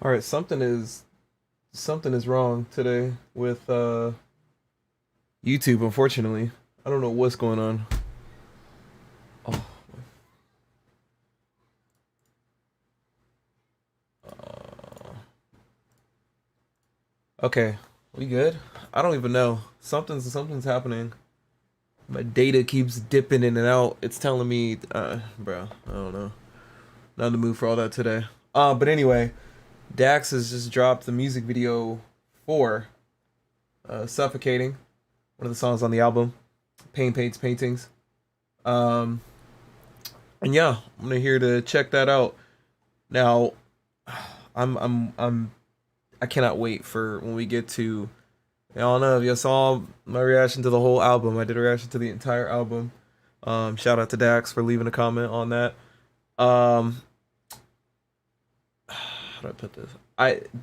All right, something is wrong today with YouTube. Unfortunately, I don't know what's going on. Oh, okay, we good? I don't even know. Something's happening. My data keeps dipping in and out. It's telling me, bro, I don't know. Not in the mood for all that today. But anyway, Dax has just dropped the music video for "Suffocating," one of the songs on the album. Pain Paints Paintings. Um, and yeah, I'm here to check that out. Now, I cannot wait for when we get to. I don't know if you saw my reaction to the whole album. I did a reaction to the entire album. Shout out to Dax for leaving a comment on that. Um, how do I put this?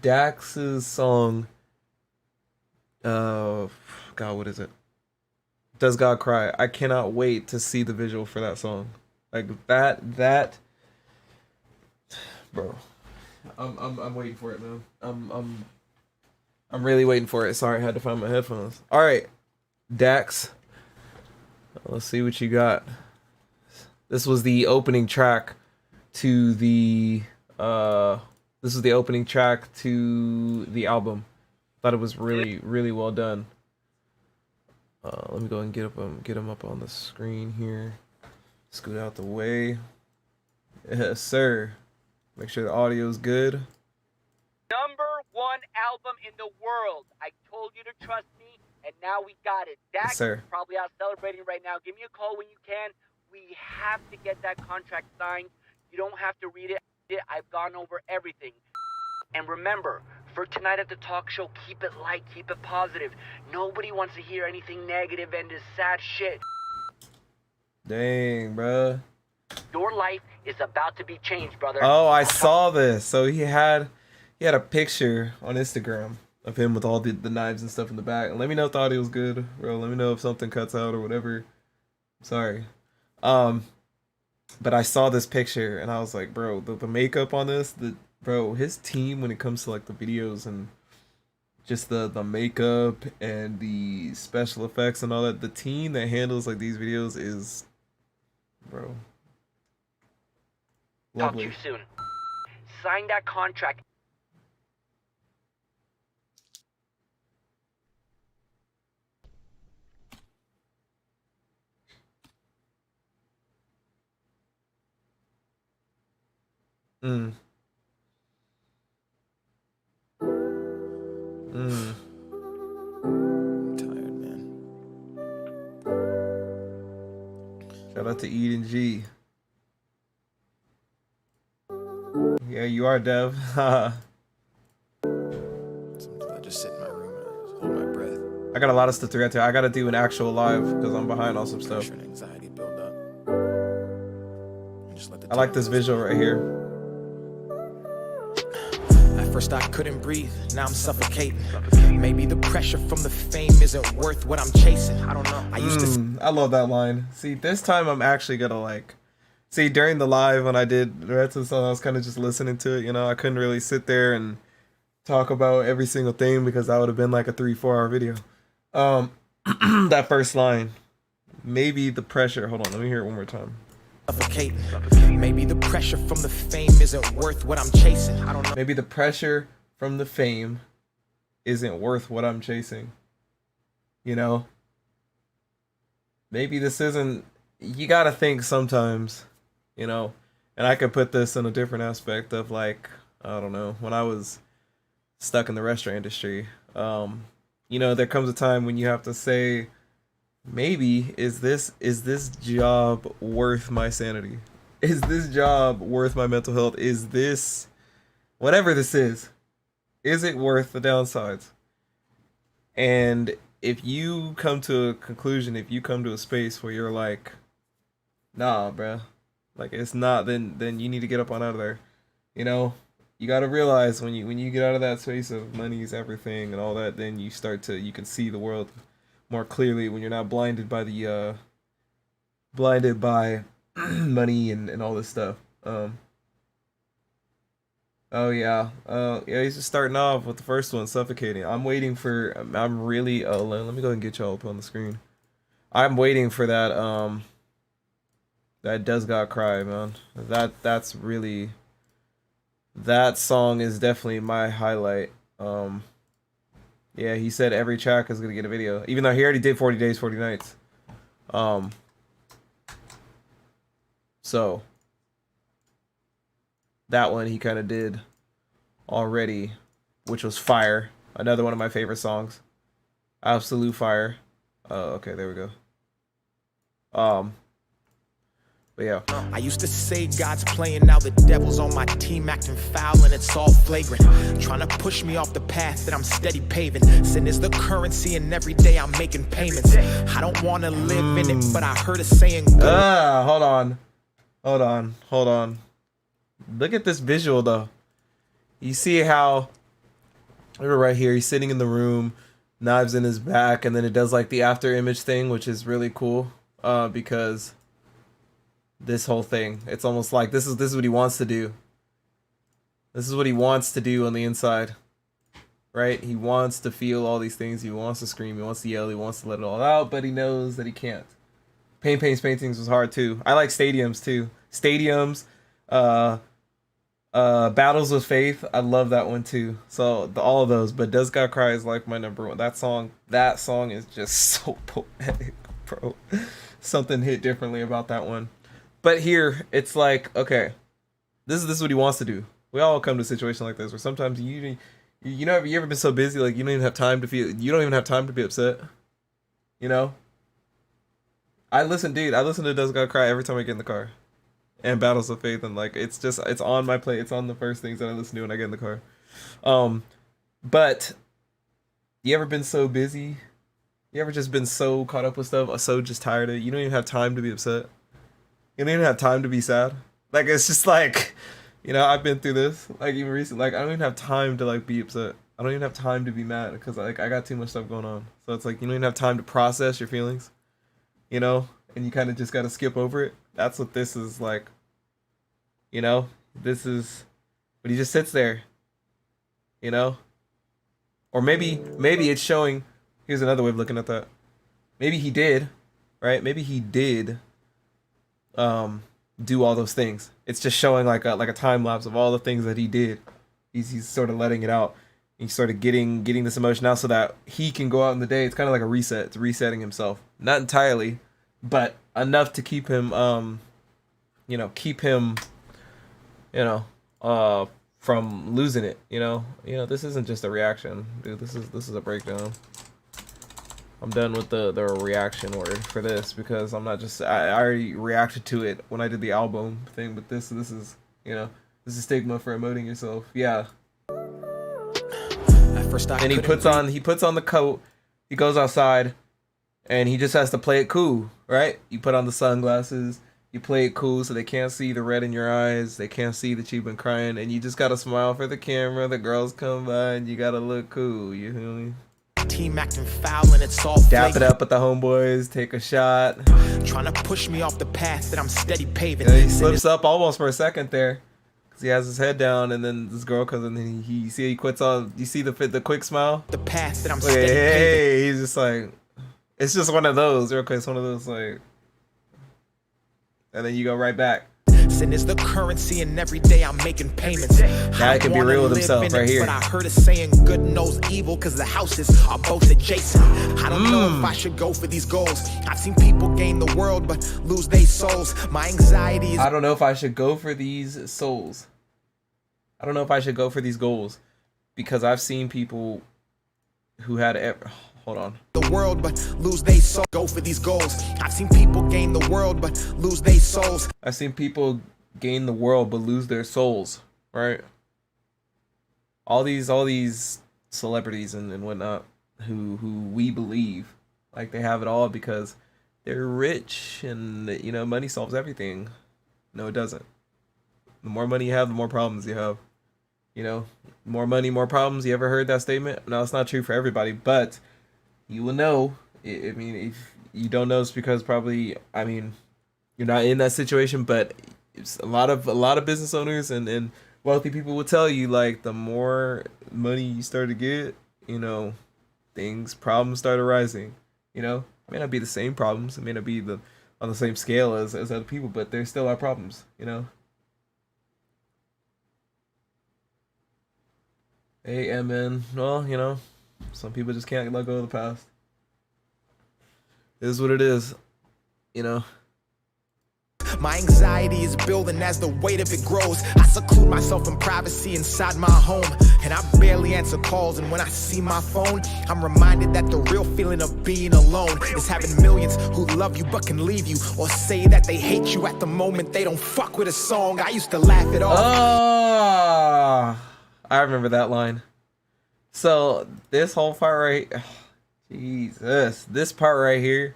Dax's song. Uh, God, what is it? Does God Cry? I cannot wait to see the visual for that song. Like that, bro. I'm waiting for it, man. I'm really waiting for it. Sorry, I had to find my headphones. All right, Dax. Let's see what you got. This was the opening track to the this is the opening track to the album. Thought it was really well done. Let me go and get him up on the screen here. Scoot out the way. Yes, sir. Make sure the audio's good. Number one album in the world. I told you to trust me, and now we got it. Yes, Dax sir. is probably out celebrating right now. Give me a call when you can. We have to get that contract signed. You don't have to read it. I've gone over everything. And remember, for tonight at the talk show, keep it light, keep it positive. Nobody wants to hear anything negative and this sad shit. Dang, bruh. Your life is about to be changed, brother. Oh, I saw this. So he had a picture on Instagram of him with all the knives and stuff in the back. And let me know if the audio was good, bro. Let me know if something cuts out or whatever. Sorry. Um, but I saw this picture and I was like, bro, the makeup on this, his team when it comes to like the videos and just the makeup and the special effects and all that, the team that handles like these videos is, bro, Talk to you lovely. soon. Sign that contract. Mm. Mm. I'm tired, man. Shout out to Eden G. Yeah, you are Dev. I Sometimes I just sit in my room and I just hold my breath. got a lot of stuff to get to. I gotta do an actual live because I'm behind on some stuff. Pressure and anxiety build up. And just let the I like this time visual right here. At first I couldn't breathe, now I'm suffocating. Maybe the pressure from the fame isn't worth what I'm chasing. I don't know. I used to I love that line. See, this time I'm actually gonna like. See, during the live when I did the rest of the song, I was kind of just listening to it. You know, I couldn't really sit there and talk about every single thing because that would have been like a 3-4 hour video. Um, that first line, maybe the pressure. Hold on, let me hear it one more time. suffocate. Maybe the pressure from the fame isn't worth what I'm chasing. I don't know. Maybe the pressure from the fame isn't worth what I'm chasing. You know, maybe this isn't. You gotta think sometimes, you know. And I could put this in a different aspect of like, I don't know, when I was stuck in the restaurant industry. You know, there comes a time when you have to say, maybe is this job worth my sanity? Is this job worth my mental health? Is this whatever this is it worth the downsides? And if you come to a conclusion, if you come to a space where you're like, nah, bruh, like it's not, then you need to get up on out of there. You know, you got to realize when you get out of that space of money is everything and all that, then you can see the world more clearly when you're not blinded by the blinded by money and all this stuff. Oh yeah. Yeah, he's just starting off with the first one, Suffocating. I'm waiting for I'm really let me go and get y'all up on the screen. I'm waiting for that that Does God Cry, man. That's really, that song is definitely my highlight. Yeah, he said every track is gonna get a video, even though he already did 40 Days, 40 Nights. Um, so that one he kind of did already, which was fire. Another one of my favorite songs, absolute fire. Oh, okay, there we go. Um, but yeah. I used to say God's playing, now the devil's on my team acting foul and it's all flagrant. Trying to push me off the path that I'm steady paving. Sin is the currency and every day I'm making payments. I don't want to live in it, but I heard a saying. Hold on. Hold on. Hold on. Look at this visual though. You see how, right here, he's sitting in the room, knives in his back, and then it does like the after image thing, which is really cool. Because this whole thing, it's almost like this is what he wants to do. This is what he wants to do on the inside, right? He wants to feel all these things. He wants to scream. He wants to yell. He wants to let it all out, but he knows that he can't. Paint Paints Paintings was hard too. I like Stadiums too. Stadiums, Battles with Faith. I love that one too. So all of those, but Does God Cry is like my number one. That song is just so poetic, bro. Something hit differently about that one. But here, it's like, okay, this is what he wants to do. We all come to a situation like this where sometimes you know, have you ever been so busy like you don't even have time to feel, you don't even have time to be upset. You know? I listen to Does God Cry every time I get in the car. And Battles of Faith, and like it's on my play. It's on the first things that I listen to when I get in the car. But you ever been so busy? You ever just been so caught up with stuff, or so just tired of it, you don't even have time to be upset? You don't even have time to be sad. Like it's just like, you know, I've been through this. Like even recently, like I don't even have time to like be upset. I don't even have time to be mad because like I got too much stuff going on. So it's like you don't even have time to process your feelings, you know, and you kind of just got to skip over it. That's what this is like. You know, this is, but he just sits there. You know, or maybe it's showing. Here's another way of looking at that. Maybe he did, right? Maybe he did do all those things. It's just showing like a time lapse of all the things that he did. He's sort of letting it out. He's sort of getting this emotion out so that he can go out in the day. It's kind of like a reset. It's resetting himself. Not entirely, but enough to keep him from losing it. You know, this isn't just a reaction, dude. This is a breakdown. I'm done with the reaction word for this because I'm not just, I already reacted to it when I did the album thing, but this is, you know, this is stigma for emoting yourself. Yeah. And he puts on the coat, he goes outside, and he just has to play it cool, right? You put on the sunglasses, you play it cool so they can't see the red in your eyes, they can't see that you've been crying, and you just gotta smile for the camera, the girls come by, and you gotta look cool, you feel me? Team acting foul and it's all dap it up with the homeboys, take a shot. Trying to push me off the path that I'm steady paving. Yeah, he slips up almost for a second there, cause he has his head down, and then this girl comes in, and he quits on. You see the quick smile. The path that I'm steady paving. Hey, he's just like, it's just one of those. Real quick, it's one of those like, and then you go right back. Sin is the currency and every day I'm making payments. Now I can be real with himself right here. But I heard a saying, good knows evil because the houses are both adjacent. I don't know if I should go for these goals. I've seen people gain the world but lose their souls. My anxiety is, I don't know if I should go for these souls. I don't know if I should go for these goals because I've seen people who had hold on. The world but lose their soul. Go for these goals. I've seen people gain the world but lose their souls. I've seen people gain the world but lose their souls, right? All these celebrities and whatnot who we believe like they have it all because they're rich and, you know, money solves everything. No, it doesn't. The more money you have, the more problems you have. You know, more money, more problems. You ever heard that statement? No, it's not true for everybody, but you will know. I mean, if you don't know, it's because probably, I mean, you're not in that situation, but it's a lot of business owners and wealthy people will tell you, like, the more money you start to get, you know, problems start arising. You know, it may not be the same problems. It may not be on the same scale as other people, but there still are problems. You know. Hey, Amen. Well, you know, some people just can't let go of the past. It is what it is. You know. My anxiety is building as the weight of it grows. I seclude myself in privacy inside my home, and I barely answer calls. And when I see my phone, I'm reminded that the real feeling of being alone is having millions who love you but can leave you, or say that they hate you at the moment they don't fuck with a song. I used to laugh it off. I remember that line. So this whole part right, Jesus, this part right here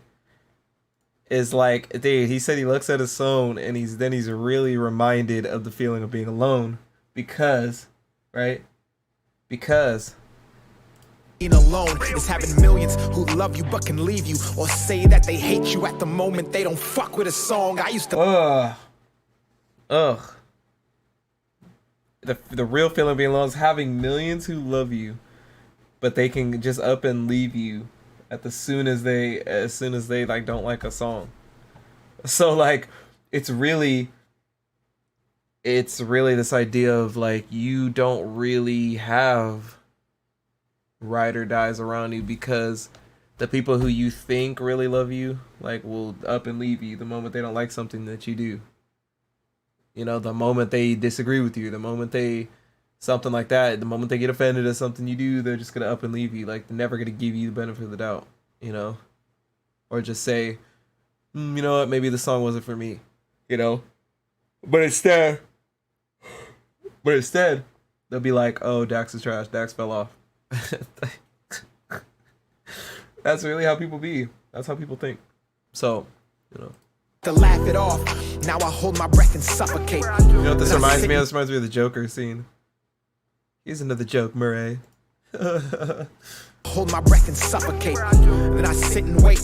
is like, dude, he said he looks at his phone and he's really reminded of the feeling of being alone because, right? Because being alone is having millions who love you but can leave you, or say that they hate you at the moment they don't fuck with a song. I used to the real feeling of being alone is having millions who love you, but they can just up and leave you as soon as they like don't like a song. So like it's really this idea of like you don't really have ride or dies around you, because the people who you think really love you like will up and leave you the moment they don't like something that you do. You know, the moment they disagree with you, the moment they something like that, the moment they get offended at something you do, they're just gonna up and leave you. Like, they're never gonna give you the benefit of the doubt, you know, or just say, you know what, maybe the song wasn't for me, you know. But instead, they'll be like, oh, Dax is trash. Dax fell off. That's really how people be. That's how people think. So, you know. To laugh it off. Now I hold my breath and suffocate. You know what this reminds me of? This reminds me of the Joker scene. Here's another joke, Murray. Hold my breath and suffocate. Then I sit and wait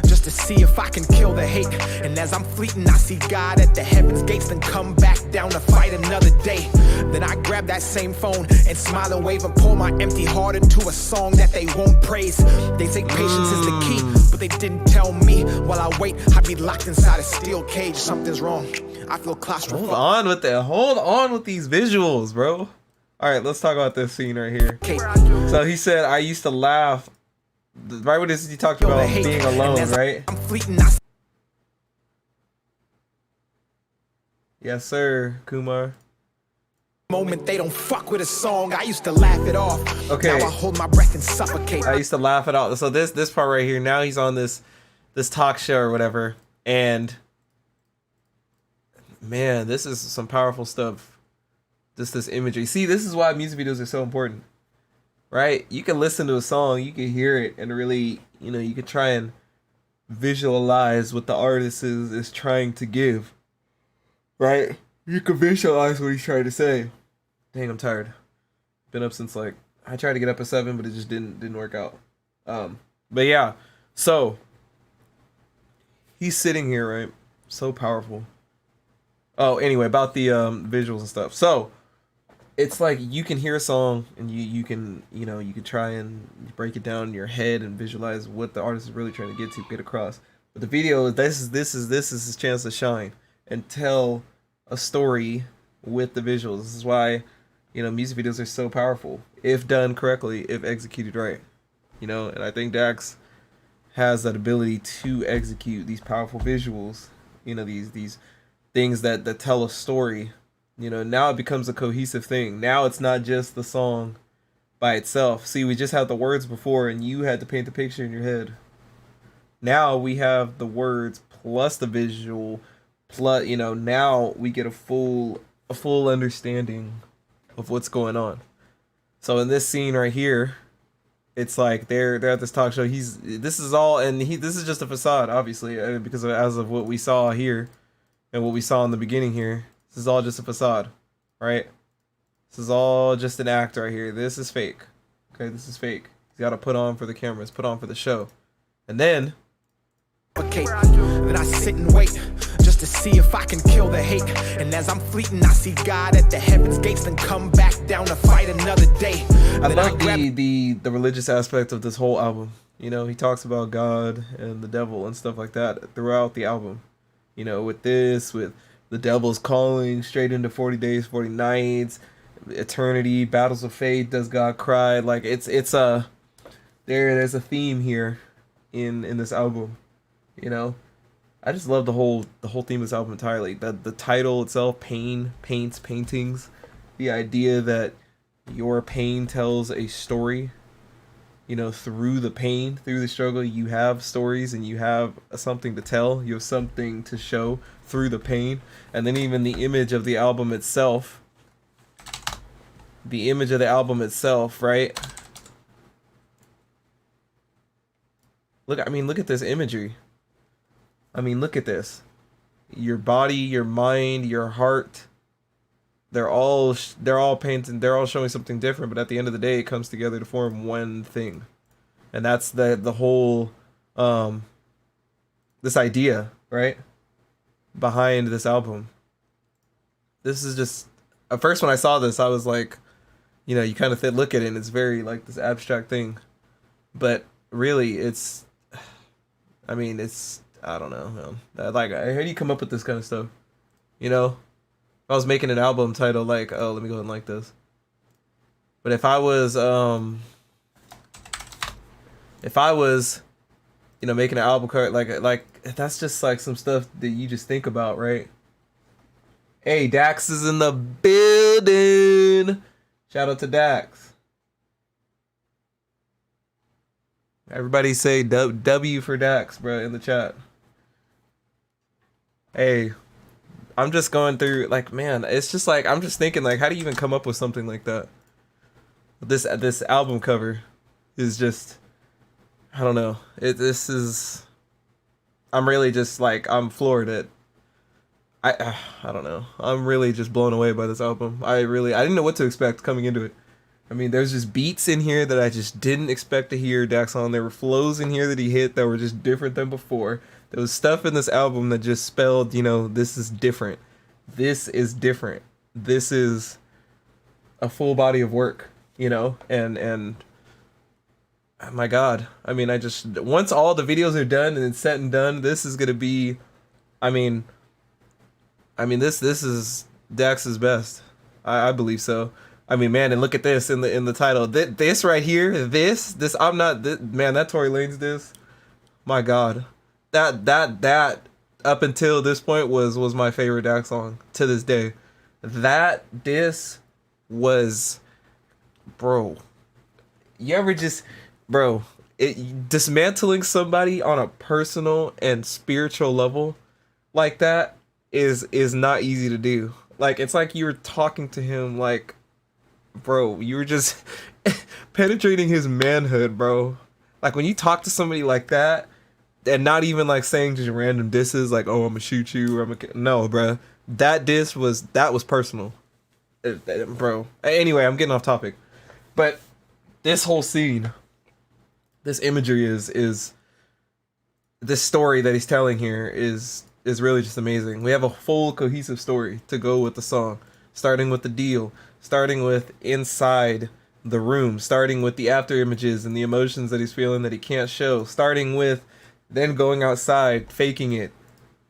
just to see if I can kill the hate. And as I'm fleeting, I see God at the heaven's gates, then come back down to fight another day. Then I grab that same phone and smile and wave and pour my empty heart into a song that they won't praise. They say patience is the key, but they didn't tell me. While I wait, I'd be locked inside a steel cage. Something's wrong. I feel claustrophobic. Hold on with these visuals, bro. All right, let's talk about this scene right here. So he said, I used to laugh. Right when he talked about being alone, right? I'm fleeting. Yes, sir, Kumar. Moment they don't fuck with a song. I used to laugh it off. Okay. Now I hold my breath and suffocate. I used to laugh it off. So this part right here, now he's on this talk show or whatever, and man, this is some powerful stuff. Just this imagery. See, this is why music videos are so important, right? You can listen to a song, you can hear it, and really, you know, you can try and visualize what the artist is trying to give, right? You can visualize what he's trying to say. Dang, I'm tired. Been up since like, I tried to get up at 7, but it just didn't work out. But yeah, so he's sitting here, right? So powerful. Oh, anyway, about the visuals and stuff. So it's like you can hear a song and you can try and break it down in your head and visualize what the artist is really trying to get across. But the video, this is his chance to shine and tell a story with the visuals. This is why, you know, music videos are so powerful if done correctly, if executed right. You know, and I think Dax has that ability to execute these powerful visuals. You know, these things that tell a story. You know, now it becomes a cohesive thing. Now it's not just the song by itself. See, we just had the words before and you had to paint the picture in your head. Now we have the words plus the visual, plus, you know, now we get a full understanding of what's going on. So in this scene right here, it's like they're at this talk show. This is just a facade, obviously, because as of what we saw here and what we saw in the beginning here. This is all just a facade, right? This is all just an act right here. This is fake. Okay, this is fake. He's got to put on for the cameras, put on for the show. And then I sit and wait just to see if I can kill the hate. And as I'm fleeting, I see God at the heavens gates, then come back down to fight another day. I love the religious aspect of this whole album. You know, he talks about God and the devil and stuff like that throughout the album. You know, with the devil's calling straight into 40 days, 40 nights, eternity, battles of fate, does God cry? Like there's a theme here in this album. You know, I just love the whole theme of this album entirely. The title itself, Pain Paints Paintings, the idea that your pain tells a story. You know, through the pain, through the struggle, you have stories and you have something to tell. You have something to show through the pain. And then even the image of the album itself. The image of the album itself, right? Look at this imagery. I mean, look at this. Your body, your mind, your heart. They're all painting. They're all showing something different, but at the end of the day, it comes together to form one thing, and that's the whole this idea, right, behind this album. This is just at first when I saw this, I was like, you know, you kind of look at it, and it's very like this abstract thing, but really, it's, I mean, it's, I don't know, man. Like, how do you come up with this kind of stuff, you know? I was making an album title like, oh, let me go ahead and like this. But if I was, you know, making an album cover, like that's just like some stuff that you just think about, right? Hey, Dax is in the building. Shout out to Dax. Everybody say W for Dax, bro, in the chat. Hey. I'm just going through, like, man, it's just like, I'm just thinking, like, how do you even come up with something like that? This album cover is just, I don't know. I'm really just, like, I'm floored at, I don't know. I'm really just blown away by this album. I didn't know what to expect coming into it. I mean, there's just beats in here that I just didn't expect to hear Dax on. There were flows in here that he hit that were just different than before. There was stuff in this album that just spelled, you know, this is different. This is different. This is a full body of work, you know? And oh my God. I mean, once all the videos are done and it's set and done, this is going to be, I mean, this is Dax's best. I believe so. I mean, man, and look at this in the title. This right here, this, man, that Tory Lanez this. My God. That up until this point was my favorite Dax song to this day. This was, bro. You ever just, bro, dismantling somebody on a personal and spiritual level like that is not easy to do. Like, it's like you were talking to him, like, bro, you were just penetrating his manhood, bro. Like, when you talk to somebody like that, and not even like saying just random disses like, oh, I'm gonna shoot you, or no, bro. That was personal, bro. Anyway, I'm getting off topic, but this whole scene, this imagery is this story that he's telling here is really just amazing. We have a full cohesive story to go with the song, starting with the deal, starting with inside the room, starting with the after images and the emotions that he's feeling that he can't show, starting with then going outside, faking it,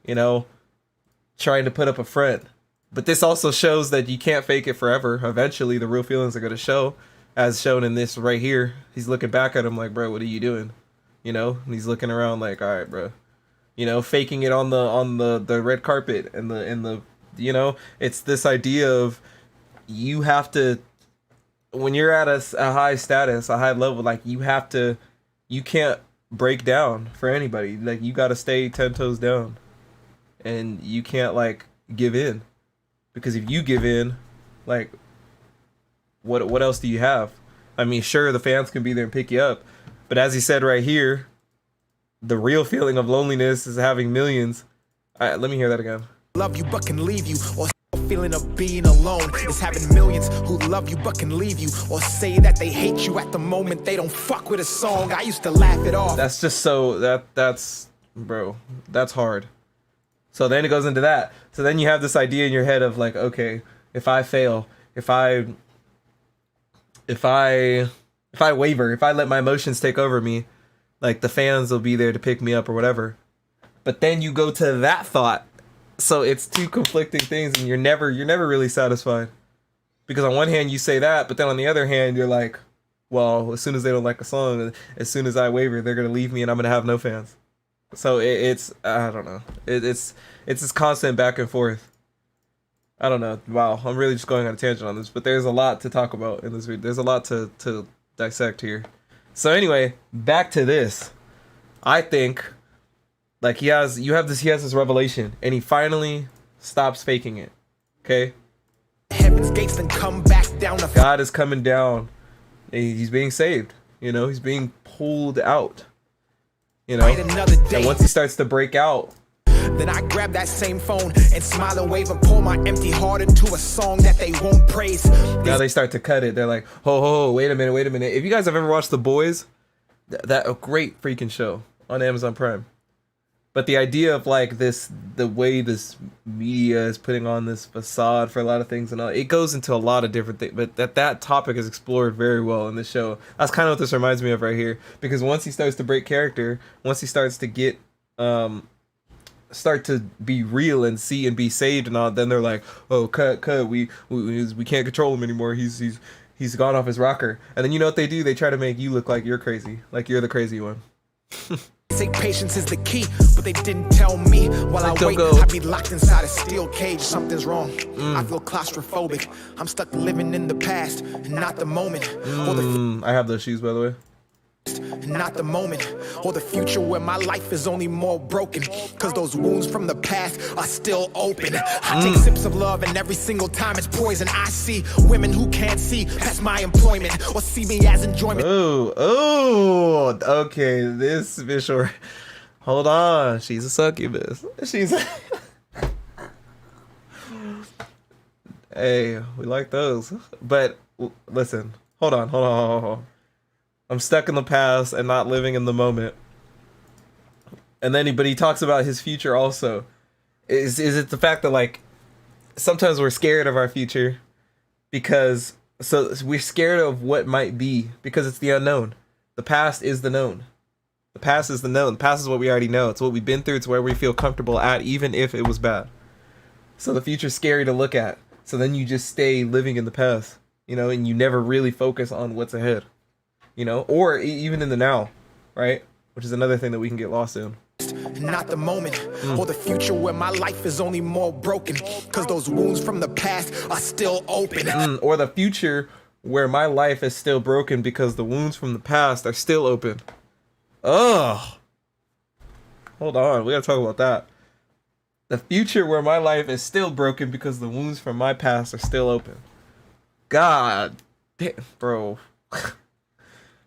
you know, trying to put up a front. But this also shows that you can't fake it forever. Eventually, the real feelings are going to show, as shown in this right here. He's looking back at him like, bro, what are you doing? You know, and he's looking around like, all right, bro. You know, faking it on the red carpet and the you know, it's this idea of you have to, when you're at a high status, a high level, like you can't break down for anybody. Like, you got to stay 10 toes down, and you can't like give in, because if you give in, like, what else do you have? I mean, sure, the fans can be there and pick you up, but as he said right here, the real feeling of loneliness is having millions. Let me hear that again. Love you but can leave you, or feeling of being alone is having millions who love you but can leave you, or say that they hate you at the moment they don't fuck with a song. I used to laugh it off. That's just so that's bro, that's hard. So then it goes into that. So then you have this idea in your head of like, okay, if I fail, if I waver, if I let my emotions take over me, like the fans will be there to pick me up or whatever. But then you go to that thought. So it's two conflicting things, and you're never really satisfied. Because on one hand you say that, but then on the other hand you're like, well, as soon as they don't like a song, as soon as I waver, they're gonna leave me and I'm gonna have no fans. So it's I don't know. It's this constant back and forth. I don't know. Wow, I'm really just going on a tangent on this, but there's a lot to talk about in this video. There's a lot to dissect here. So anyway, back to this. I think like he has this revelation, and he finally stops faking it. Okay? Heaven's gates then come back down to God is coming down. He's being saved. You know, he's being pulled out. You know, and once he starts to break out, then I grab that same phone and smile and wave and pour my empty heart into a song that they won't praise. Now they start to cut it. They're like, ho, wait a minute. If you guys have ever watched The Boys, that a great freaking show on Amazon Prime. But the idea of like the way this media is putting on this facade for a lot of things and all, it goes into a lot of different things. But that topic is explored very well in the show. That's kind of what this reminds me of right here. Because once he starts to break character, once he starts to get start to be real and see and be saved and all, then they're like, oh, cut, we can't control him anymore. He's gone off his rocker. And then you know what they do? They try to make you look like you're crazy, like you're the crazy one. Say patience is the key, but they didn't tell me. While I wait, I'd be locked inside a steel cage. Something's wrong. I feel claustrophobic. I'm stuck living in the past and not the moment. I have those shoes, by the way. Not the moment or the future where my life is only more broken, cause those wounds from the past are still open. I take sips of love and every single time it's poison. I see women who can't see past my employment or see me as enjoyment. Oh, okay, this visual. Hold on, she's a succubus. She's hey, we like those. But listen, hold on. I'm stuck in the past and not living in the moment. And then he talks about his future also. Is it the fact that like sometimes we're scared of our future because we're scared of what might be because it's the unknown. The past is the known. The past is the known. The past is what we already know. It's what we've been through. It's where we feel comfortable at, even if it was bad. So the future's scary to look at. So then you just stay living in the past, you know, and you never really focus on what's ahead. You know, or even in the now, right? Which is another thing that we can get lost in. Not the moment or the future where my life is only more broken, cause those wounds from the past are still open. Or the future where my life is still broken because the wounds from the past are still open. Ugh. Hold on, we gotta talk about that. The future where my life is still broken because the wounds from my past are still open. God damn, bro.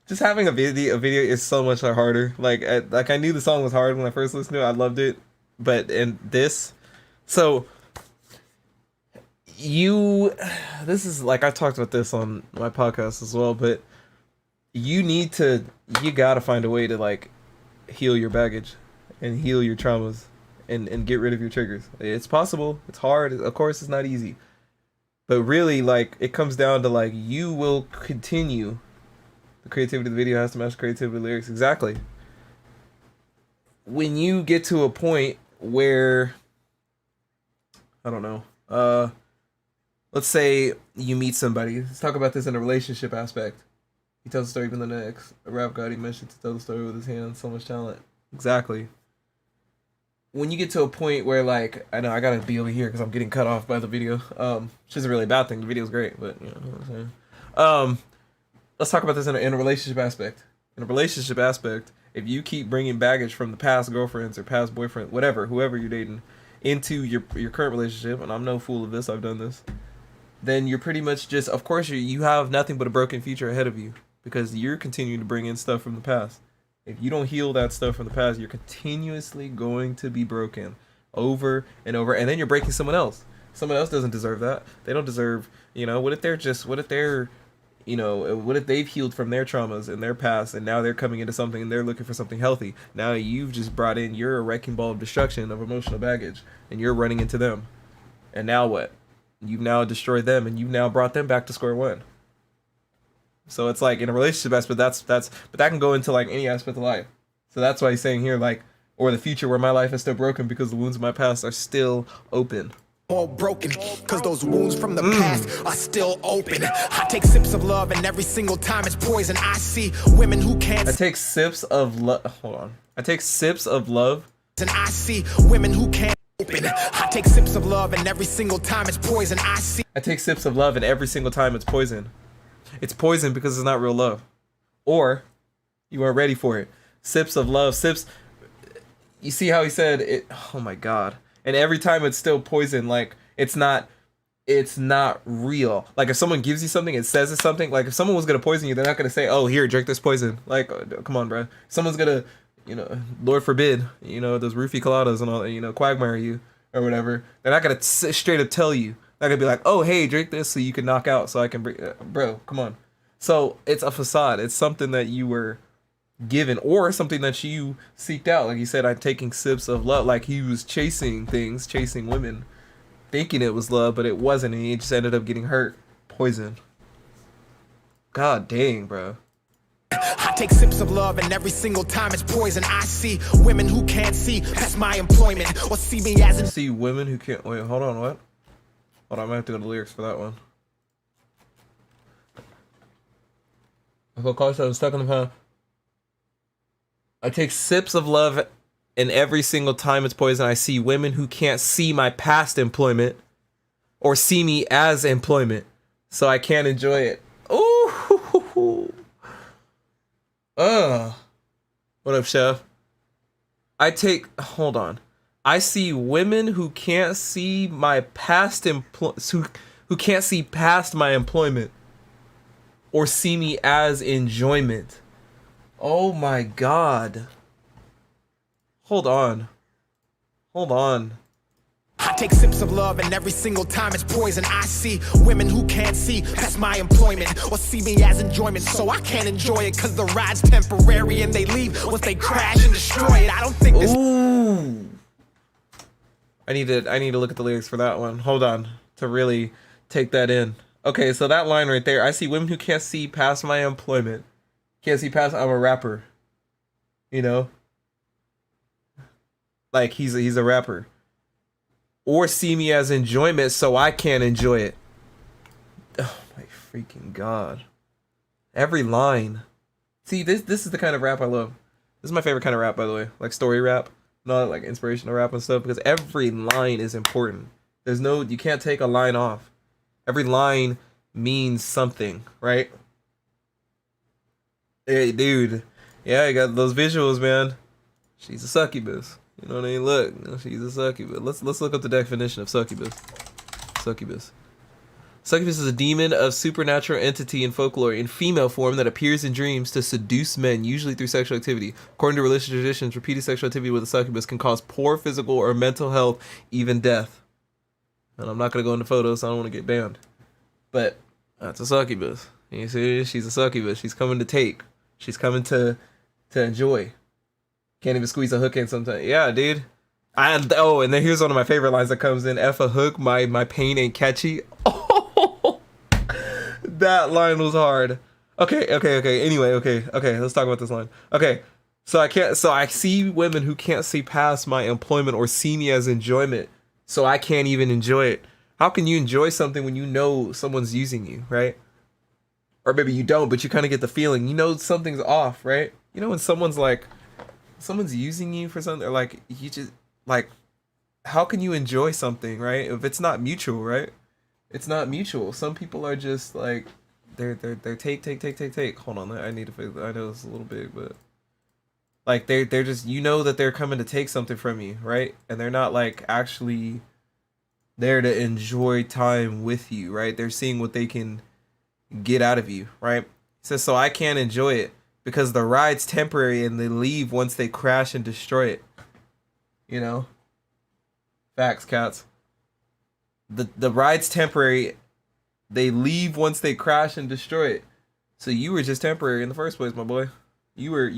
Just having a video is so much harder. Like I knew the song was hard when I first listened to it. I loved it, but in this, so this is like I talked about this on my podcast as well. But you gotta find a way to like heal your baggage and heal your traumas and get rid of your triggers. It's possible. It's hard. Of course, it's not easy. But really, like it comes down to like you will continue. The creativity of the video has to match the creativity of the lyrics. Exactly. When you get to a point where, I don't know, let's say you meet somebody. Let's talk about this in a relationship aspect. He tells the story even the next. A rap god he mentioned to tell the story with his hands. So much talent. Exactly. When you get to a point where, like, I know I gotta be over here because I'm getting cut off by the video. Which isn't really a bad thing. The video's great, but you know what I'm saying. Let's talk about this in a relationship aspect. In a relationship aspect, if you keep bringing baggage from the past girlfriends or past boyfriend, whatever, whoever you're dating, into your current relationship, and I'm no fool of this, I've done this, then you're pretty much just, of course, you have nothing but a broken future ahead of you because you're continuing to bring in stuff from the past. If you don't heal that stuff from the past, you're continuously going to be broken over and over, and then you're breaking someone else. Someone else doesn't deserve that. They don't deserve, you know, what if they're You know, what if they've healed from their traumas and their past, and now they're coming into something and they're looking for something healthy. Now you've just brought in, you're a wrecking ball of destruction of emotional baggage, and you're running into them. And now what? You've now destroyed them, and you've now brought them back to square one. So it's like in a relationship aspect, but that can go into like any aspect of life. So that's why he's saying here, like, or the future where my life is still broken because the wounds of my past are still open. All broken, cause those wounds from the past are still open. I take sips of love and every single time it's poison. I see women who can't. I take sips of love. Hold on. I take sips of love. And I see women who can't open. I take sips of love and every single time it's poison. I take sips of love and every single time it's poison. It's poison because it's not real love. Or you aren't ready for it. Sips of love, sips. You see how he said it? Oh my God. And every time it's still poison. Like it's not real. Like if someone gives you something, it says it's something. Like if someone was gonna poison you, they're not gonna say, "Oh, here, drink this poison." Like, come on, bro. Someone's gonna, Lord forbid, those roofie coladas and all, quagmire you or whatever. They're not gonna straight up tell you. They're gonna be like, "Oh, hey, drink this so you can knock out, so I can bring." Bro, come on. So it's a facade. It's something that you were given or something that you seeked out. Like he said, I'm taking sips of love. Like he was chasing things, chasing women, thinking it was love, but it wasn't, and he just ended up getting hurt. Poison. God dang, bro. I take sips of love and every single time it's poison. I see women who can't see past my employment or see me as see women who can't. Wait, hold on, what? Hold on, I might have to go to the lyrics for that one. I feel close, I'm stuck in the past. I take sips of love, and every single time it's poison. I see women who can't see my past employment or see me as employment, so I can't enjoy it. Ooh. What up, chef? Hold on. I see women who can't see my past who can't see past my employment or see me as enjoyment. Oh my God. Hold on. I take sips of love and every single time it's poison. I see women who can't see past my employment or see me as enjoyment, so I can't enjoy it cause the ride's temporary and they leave once they crash and destroy it. I don't think this. Ooh. I need to look at the lyrics for that one. Hold on to really take that in. Okay, so that line right there. I see women who can't see past my employment. Can't see past. I'm a rapper. Like he's a rapper. Or see me as enjoyment, so I can't enjoy it. Oh my freaking God! Every line. See, this is the kind of rap I love. This is my favorite kind of rap, by the way. Like story rap, not like inspirational rap and stuff, because every line is important. You can't take a line off. Every line means something, right? Hey, dude. Yeah, I got those visuals, man. She's a succubus. You know what I mean? Look, she's a succubus. Let's look up the definition of succubus. Succubus. Succubus is a demon of supernatural entity in folklore in female form that appears in dreams to seduce men, usually through sexual activity. According to religious traditions, repeated sexual activity with a succubus can cause poor physical or mental health, even death. And I'm not going to go into photos, so I don't want to get banned. But that's a succubus. You see, she's a succubus. She's coming to take. She's coming to enjoy. Can't even squeeze a hook in sometimes. Yeah, dude. And then here's one of my favorite lines that comes in. F a hook, my pain ain't catchy. Oh, that line was hard. Okay. Anyway, okay. Let's talk about this line. Okay. So I see women who can't see past my employment or see me as enjoyment, so I can't even enjoy it. How can you enjoy something when you know someone's using you, right? Or maybe you don't, but you kind of get the feeling, something's off, right? When someone's using you for something, or like you just like, how can you enjoy something, right? If it's not mutual, right? It's not mutual. Some people are just like, they're take. Hold on, I need to fix. I know it's a little big, but like they're just, that they're coming to take something from you, right? And they're not like actually there to enjoy time with you, right? They're seeing what they can get out of you, right? It says, so I can't enjoy it because the ride's temporary and they leave once they crash and destroy it. Facts, cats. The ride's temporary. They leave once they crash and destroy it. So you were just temporary in the first place, my boy. You were.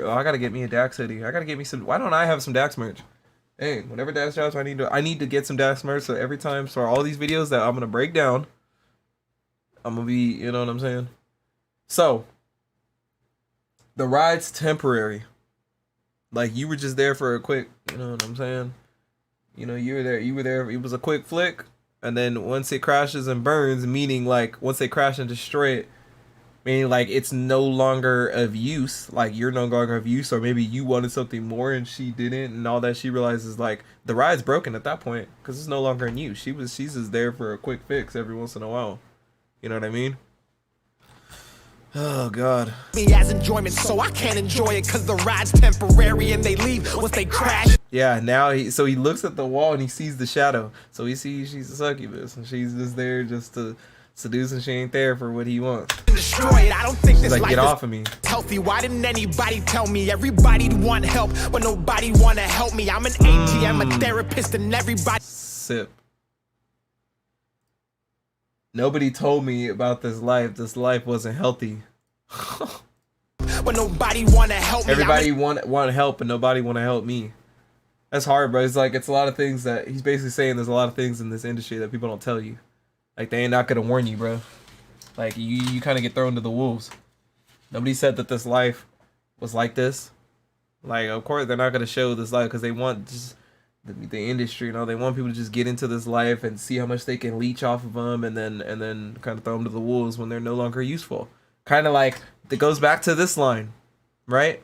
Oh, I gotta get me a Dax hoodie. I gotta get me some. Why don't I have some Dax merch? Hey, whenever Dax drops, I need to get some Dax merch. So every time, for all these videos that I'm gonna break down, I'm gonna be, you know what I'm saying? So the ride's temporary. Like you were just there for a quick, you know what I'm saying? You know, you were there. It was a quick flick, and then once it crashes and burns, meaning like once they crash and destroy it, meaning like it's no longer of use, like you're no longer of use, or maybe you wanted something more and she didn't, and all that. She realizes like the ride's broken at that point because it's no longer in use. She's just there for a quick fix every once in a while. You know what I mean? Oh God. Me as enjoyment, so I can't enjoy it because the ride's temporary and they leave once they crash. Yeah, now he looks at the wall and he sees the shadow. So he sees she's a succubus and she's just there just to seduce, and she ain't there for what he wants. Destroy it. I don't think She's this like, life get is off of me. healthy. Why didn't anybody tell me? Everybody'd want help, but nobody want to help me. I'm an ATM, a therapist, and everybody. Sip. Nobody told me about this life. This life wasn't healthy. But nobody want to help me. Everybody want help, and nobody want to help me. That's hard, bro. It's like it's a lot of things that he's basically saying. There's a lot of things in this industry that people don't tell you. Like they ain't not gonna warn you, bro. Like you kind of get thrown to the wolves. Nobody said that this life was like this. Like of course they're not gonna show this life because they want just the industry, you know. They want people to just get into this life and see how much they can leech off of them, and then kind of throw them to the wolves when they're no longer useful. Kind of like it goes back to this line, right?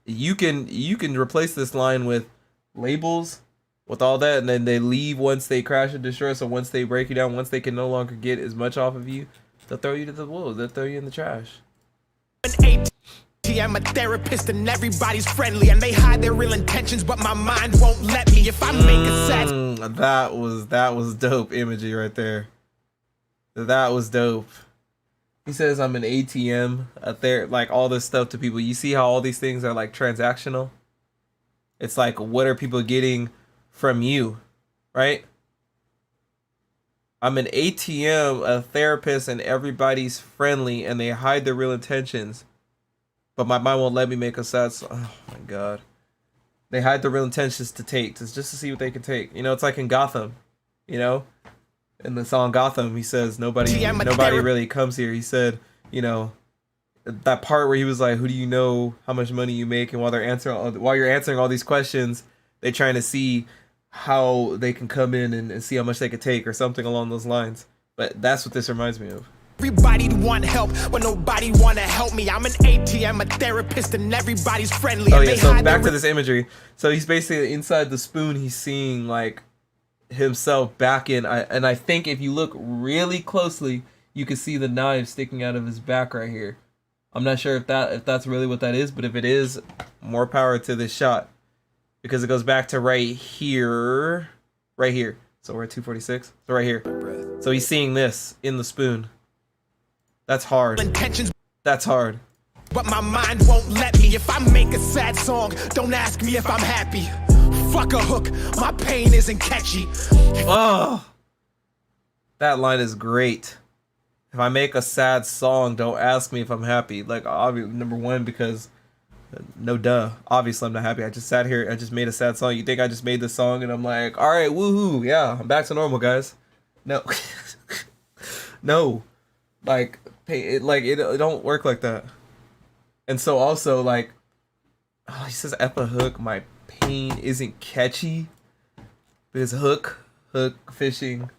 You can replace this line with labels, with all that, and then they leave once they crash and destroy. So once they break you down, once they can no longer get as much off of you, they'll throw you to the wolves. They'll throw you in the trash. I'm a therapist and everybody's friendly and they hide their real intentions, but my mind won't let me. If I make a sad that was dope imagery right there. That was dope. He says I'm an ATM, like all this stuff to people. You see how all these things are like transactional? It's like, what are people getting from you, right? I'm an ATM, a therapist, and everybody's friendly and they hide their real intentions. But my mind won't let me make a sad song. Oh my God. They hide their real intentions to take, just to see what they can take. You know, it's like in Gotham, you know? In the song Gotham, he says nobody really comes here. He said, you know, that part where he was like, who do you know how much money you make? And while you're answering all these questions, they're trying to see how they can come in and see how much they could take or something along those lines. But that's what this reminds me of. Everybody'd want help, but nobody want to help me. I'm an ATM, a therapist, and everybody's friendly. Oh yeah, so back to this imagery. So he's basically inside the spoon. He's seeing like himself back in, and I think if you look really closely, you can see the knife sticking out of his back right here. I'm not sure if that's really what that is, but if it is, more power to this shot, because it goes back to right here. So we're at 246. So right here. So he's seeing this in the spoon. That's hard. That's hard. But my mind won't let me. If I make a sad song, don't ask me if I'm happy. Fuck a hook, my pain isn't catchy. Oh, that line is great. If I make a sad song, don't ask me if I'm happy. Like, obviously, number one, because obviously I'm not happy. I just sat here, I just made a sad song. You think I just made this song and I'm like, all right, woohoo, yeah, I'm back to normal, guys. No, no, it don't work like that. And so also like, oh, he says F a hook, my pain isn't catchy, because hook fishing,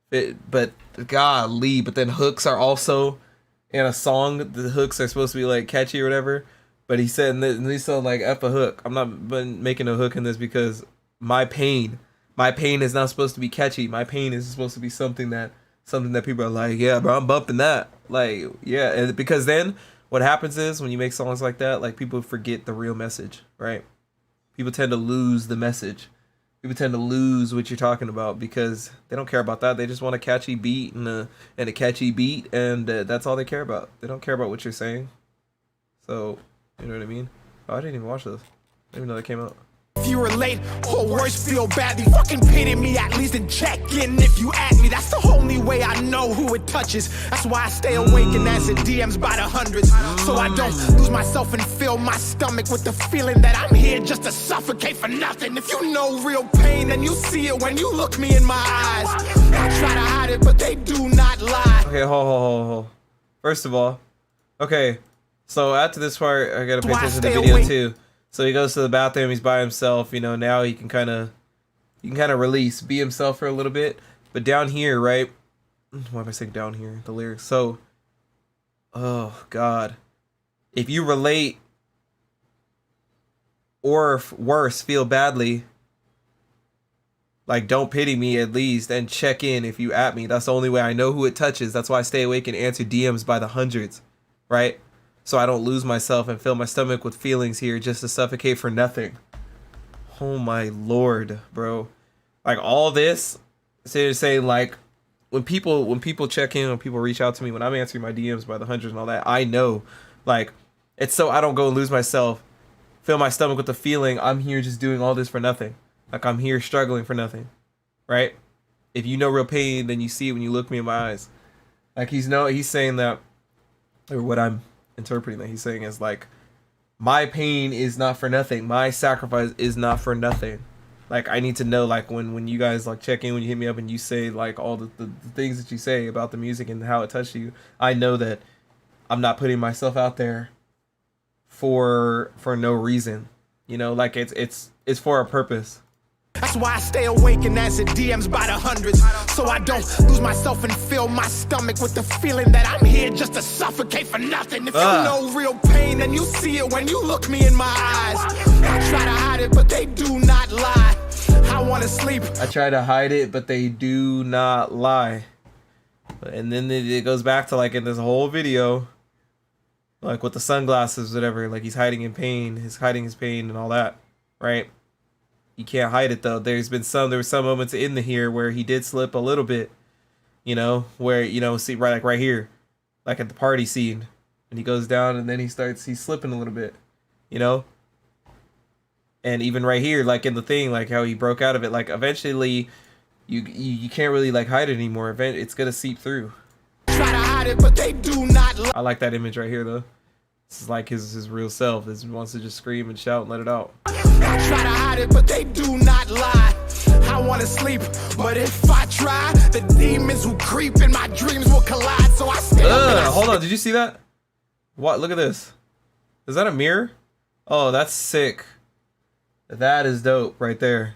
but golly, but then hooks are also in a song. The hooks are supposed to be like catchy or whatever. But he said in this song like F a hook. I'm not making a hook in this because my pain is not supposed to be catchy. My pain is supposed to be something that people are like, yeah, bro, I'm bumping that. Like, yeah, and because then what happens is when you make songs like that, like people forget the real message, right? People tend to lose the message. People tend to lose what you're talking about because they don't care about that. They just want a catchy beat and a catchy beat, and that's all they care about. They don't care about what you're saying. So, you know what I mean? Oh, I didn't even watch this. I didn't even know that came out. if you relate, or worse, feel badly. Fucking pity me at least and check in if you at me. That's the only way I know who it touches. That's why I stay awake and answer DMs by the hundreds, so I don't lose myself and fill my stomach with the feeling that I'm here just to suffocate for nothing. If you know real pain, then you see it when you look me in my eyes. I try to hide it, but they do not lie. Okay, hold. First of all, okay, so after this part, I gotta pay attention to the video too. So he goes to the bathroom, he's by himself, you know, now he can kind of release, be himself for a little bit. But down here, right? Why am I saying down here? The lyrics. So, oh God, if you relate or worse, feel badly, like don't pity me at least, and check in if you at me. That's the only way I know who it touches. That's why I stay awake and answer DMs by the hundreds, right? So I don't lose myself and fill my stomach with feelings here just to suffocate for nothing. Oh my Lord, bro. Like all this, saying like when people check in, when people reach out to me, when I'm answering my DMs by the hundreds and all that, I know, like, it's so I don't go and lose myself, fill my stomach with the feeling I'm here just doing all this for nothing. Like I'm here struggling for nothing, right? If you know real pain, then you see it when you look me in my eyes. Like he's saying that, or what I'm interpreting that he's saying is like, my pain is not for nothing. My sacrifice is not for nothing. Like I need to know, like when you guys like check in, when you hit me up and you say like all the things that you say about the music and how it touched you, I know that I'm not putting myself out there for no reason. You know, like it's for a purpose. That's why I stay awake and answer DMs by the hundreds, so I don't lose myself and fill my stomach with the feeling that I'm here just to suffocate for nothing. If you know real pain, then you see it when you look me in my eyes. I try to hide it, but they do not lie. I wanna sleep. I try to hide it, but they do not lie. And then it goes back to like in this whole video, like with the sunglasses, whatever, like he's hiding his pain and all that, right? You can't hide it though. There were some moments in here where he did slip a little bit, you know, where, you know, see right here, like at the party scene, and he goes down and then he's slipping a little bit, you know. And even right here, like in the thing, like how he broke out of it, like eventually you can't really like hide it anymore. It's gonna seep through. Try to hide it, but they do not lie. I like that image right here though. This is like his real self. This wants to just scream and shout and let it out. I try to hide it, but they do not lie. I wanna sleep, but if I try, the demons who creep in my dreams will collide. So I stay up. Hold on, did you see that? What? Look at this. Is that a mirror? Oh, that's sick. That is dope right there.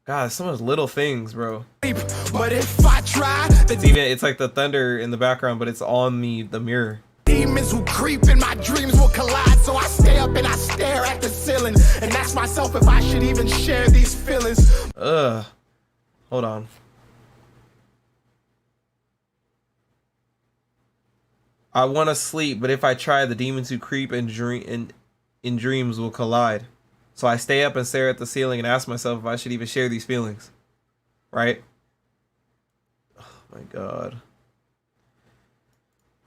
God, some of those little things, bro. But if I try, it's like the thunder in the background, but it's on the mirror. Demons who creep in my dreams will collide. So I stay up and I stare at the ceiling and ask myself if I should even share these feelings. Hold on. I want to sleep, but if I try, the demons who creep in dreams will collide. So I stay up and stare at the ceiling and ask myself if I should even share these feelings. Right? Oh my God.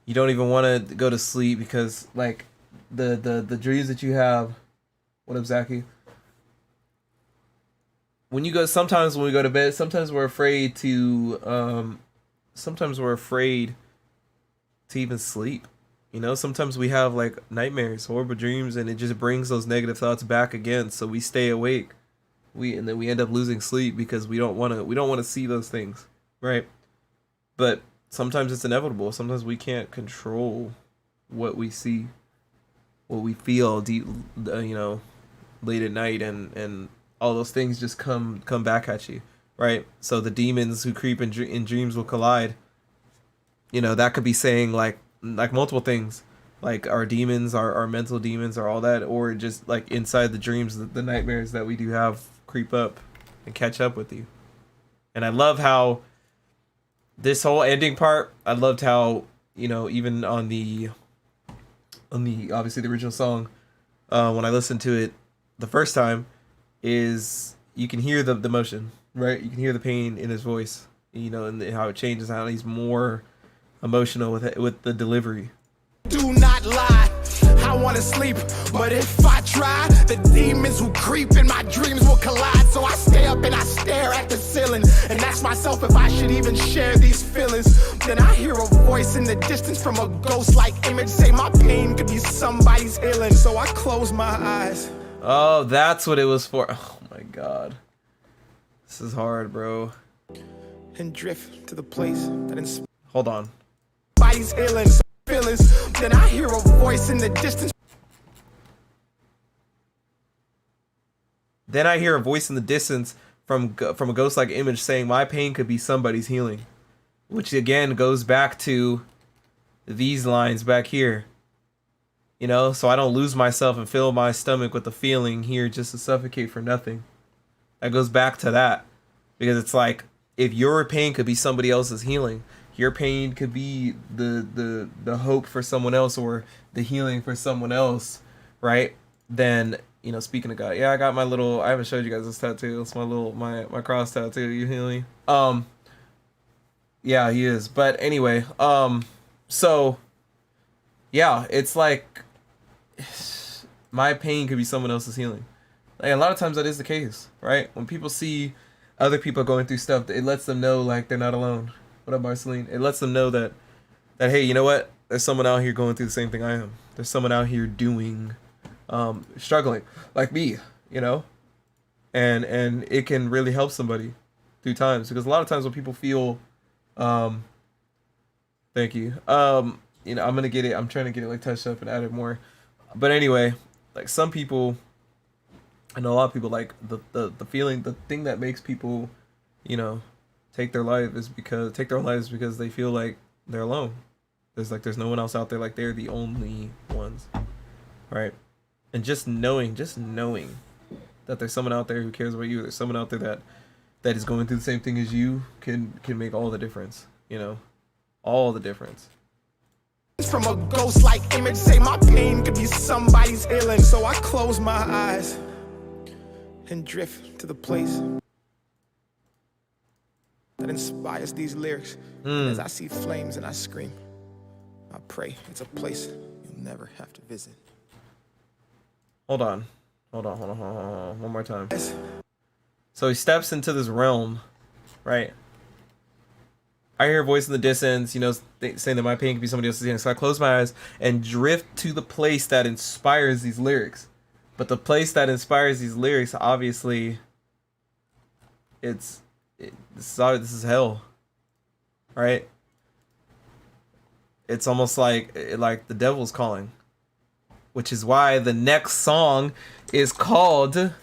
You don't even want to go to sleep because like the dreams that you have. What up, Zachy? Sometimes when we go to bed, sometimes we're afraid to even sleep. You know, sometimes we have like nightmares, horrible dreams, and it just brings those negative thoughts back again. So we stay awake. And then we end up losing sleep because we don't want to see those things, right? But sometimes it's inevitable. Sometimes we can't control what we see, what we feel deep, you know, late at night, and all those things just come back at you, right? So the demons who creep in dreams will collide. You know, that could be saying like multiple things, like our demons, our mental demons, or all that, or just like inside the dreams, the nightmares that we do have creep up and catch up with you. And I love how this whole ending part, I loved how, you know, even on the obviously the original song, when I listened to it the first time, is you can hear the emotion, right? You can hear the pain in his voice, you know, and how it changes, how he's more emotional with the delivery. Do not lie. I I wanna sleep, but if I try, the demons who creep in my dreams will collide. So I stay up and I stare at the ceiling and ask myself if I should even share these feelings. Then I hear a voice in the distance from a ghost-like image say my pain could be somebody's healing. So I close my eyes. Oh, that's what it was for. Oh my god. This is hard, bro. And drift to the place that inspires. Hold on. Body's healing, so feelings. Then I hear a voice in the distance. Then I hear a voice in the distance from a ghost-like image saying my pain could be somebody's healing. Which again goes back to these lines back here. You know, so I don't lose myself and fill my stomach with the feeling here just to suffocate for nothing. That goes back to that. Because it's like, if your pain could be somebody else's healing, your pain could be the hope for someone else or the healing for someone else, right? Then, you know, speaking of God, yeah, I got my little, I haven't showed you guys this tattoo. It's my little, my cross tattoo. You heal me? Yeah, he is. But anyway, so yeah, it's like my pain could be someone else's healing. Like, a lot of times that is the case, right? When people see other people going through stuff, it lets them know like they're not alone. What up, Marceline? It lets them know that hey, you know what? There's someone out here going through the same thing I am. There's someone out here doing, struggling like me, you know, and it can really help somebody through times, because a lot of times when people feel, thank you, you know, I'm trying to get it like touched up and added more, but anyway, like some people, I know a lot of people, like the feeling, the thing that makes people, you know, take their lives because they feel like they're alone. There's no one else out there, like they're the only ones, right? And just knowing that there's someone out there who cares about you, there's someone out there that is going through the same thing as you, can make all the difference, you know, all the difference. From a ghost-like image say my pain could be somebody's healing. So I close my eyes and drift to the place that inspires these lyrics. As I see flames and I scream, I pray it's a place you'll never have to visit. Hold on. One more time. So he steps into this realm, right? I hear a voice in the distance, you know, saying that my pain could be somebody else's healing. So I close my eyes and drift to the place that inspires these lyrics. But the place that inspires these lyrics, obviously, this is hell, right? It's almost like the devil's calling, which is why the next song is called,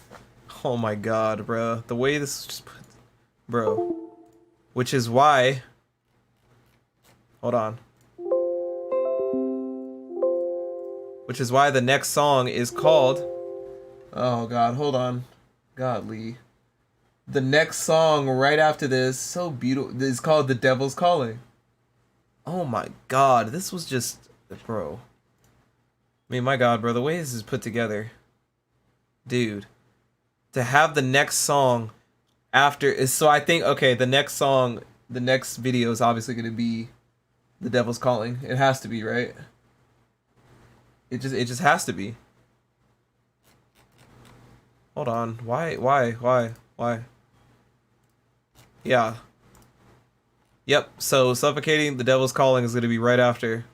oh my god, bro, the way this just put, bro, which is why, hold on, which is why the next song is called, oh god, hold on, godly, the next song right after this, so beautiful, is called The Devil's Calling. Oh my god, this was just, bro, I mean, my god, bro, the way this is put together, dude, to have the next song after is, so I think, okay, the next song, the next video is obviously going to be The Devil's Calling. It has to be, right? It just has to be. Hold on, why? Yeah. Yep, so Suffocating, The Devil's Calling is going to be right after.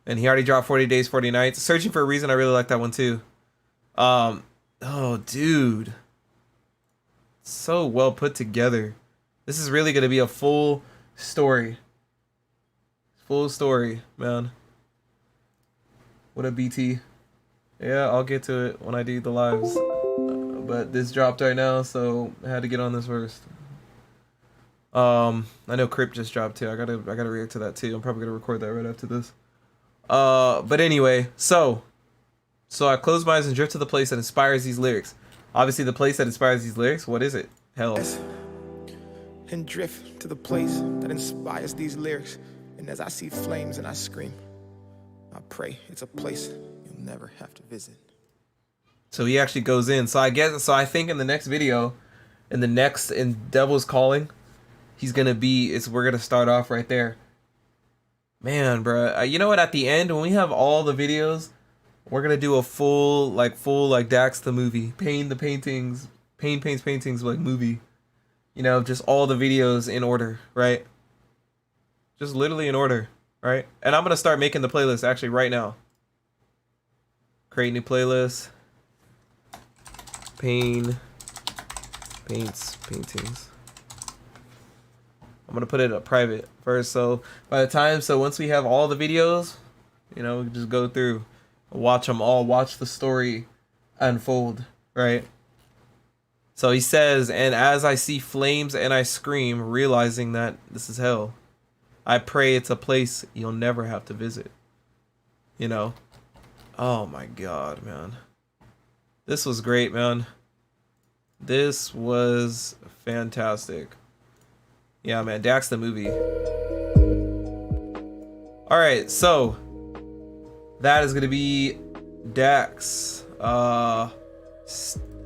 And he already dropped 40 Days, 40 Nights. Searching for a Reason, I really like that one too. Oh, dude. So well put together. This is really going to be a full story. Full story, man. What a BT. Yeah, I'll get to it when I do the lives. But this dropped right now, so I had to get on this first. I know Crip just dropped too. I gotta react to that too. I'm probably gonna record that right after this. But anyway, so I close my eyes and drift to the place that inspires these lyrics. Obviously, the place that inspires these lyrics, what is it? Hell. And drift to the place that inspires these lyrics. And as I see flames and I scream, I pray it's a place you'll never have to visit. So he actually goes in. So I think in the next video, in Devil's Calling, we're gonna start off right there. Man, bro, you know what? At the end, when we have all the videos We're gonna do a full like Dax the movie, Pain the paintings, Pain paints paintings like movie. You know, just all the videos in order, right? Just literally in order, right? And I'm gonna start making the playlist actually right now. Create new playlist. Pain paints paintings. I'm gonna put it up private first, so by the time, so once we have all the videos, you know, we can just go through, watch them all, watch the story unfold, right? So he says, and as I see flames and I scream, realizing that this is hell, I pray it's a place you'll never have to visit. You know? Oh my god, man. This was great, man. This was fantastic. Yeah, man, Dax the movie. Alright, so that is gonna be Dax. I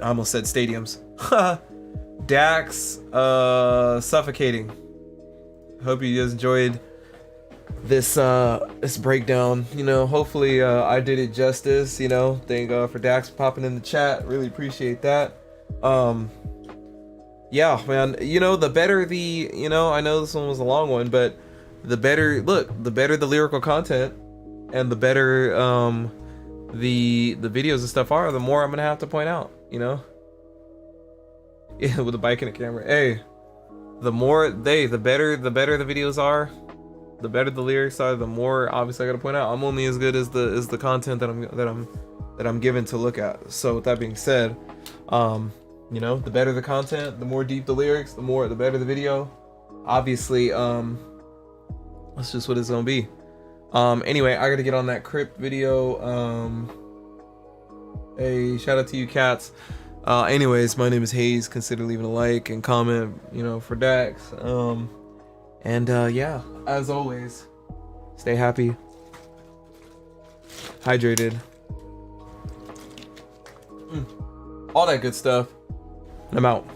almost said stadiums. Dax Suffocating. Hope you guys enjoyed this this breakdown. You know, hopefully I did it justice. You know, thank God for Dax popping in the chat. Really appreciate that. Yeah, man. You know, the better the, you know, I know this one was a long one, but the better, look, the better the lyrical content and the better the videos and stuff are, the more I'm gonna have to point out. You know. Yeah, with a bike and a camera. Hey, the better the videos are, the better the lyrics are, the more obviously I gotta point out. I'm only as good as the content that I'm given to look at. So with that being said, you know, the better the content, the more deep the lyrics, the better the video. Obviously, that's just what it's gonna be. Anyway, I gotta get on that crypt video. Hey, shout out to you cats. Anyways, my name is Hayes. Consider leaving a like and comment, you know, for Dax. Yeah, as always, stay happy, hydrated, all that good stuff. And I'm out.